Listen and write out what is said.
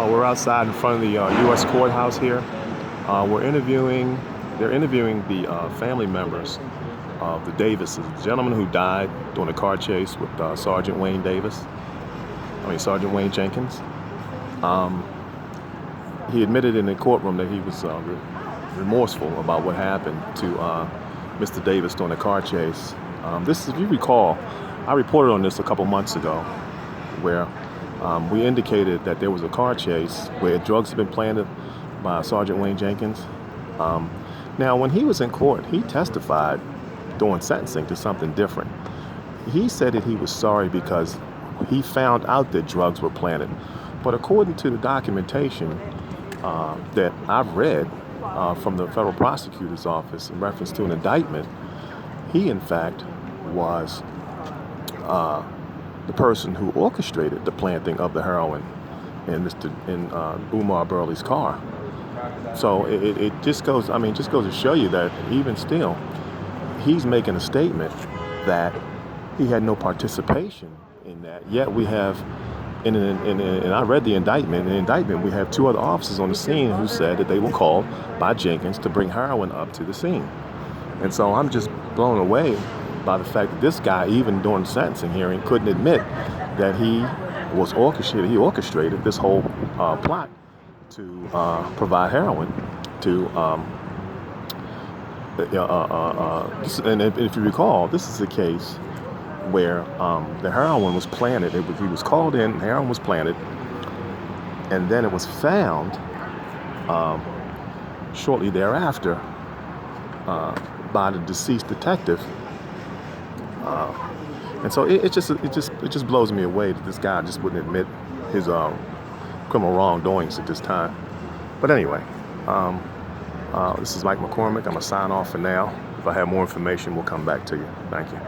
We're outside in front of the U.S. Courthouse here. They're interviewing the family members of the Davises, the gentleman who died during a car chase with Sergeant Wayne Jenkins. He admitted in the courtroom that he was remorseful about what happened to Mr. Davis during a car chase. This, if you recall, I reported on this a couple months ago, where we indicated that there was a car chase where drugs had been planted by Sergeant Wayne Jenkins. Now, when he was in court, he testified during sentencing to something different. He said that he was sorry because he found out that drugs were planted. But according to the documentation that I've read from the federal prosecutor's office in reference to an indictment, he in fact was the person who orchestrated the planting of the heroin in Umar Burley's car. So it just goes to show you that even still, he's making a statement that he had no participation in that. Yet we have, and I read the indictment. In the indictment, we have two other officers on the scene who said that they were called by Jenkins to bring heroin up to the scene. And so I'm just blown away by the fact that this guy, even during the sentencing hearing, couldn't admit that he orchestrated this whole plot to provide heroin to and if you recall, this is a case where the heroin was planted. He was called in, heroin was planted, and then it was found shortly thereafter by the deceased detective. And so it just blows me away that this guy just wouldn't admit his criminal wrongdoings at this time. But anyway, this is Mike McCormick. I'm gonna sign off for now. If I have more information, we'll come back to you. Thank you.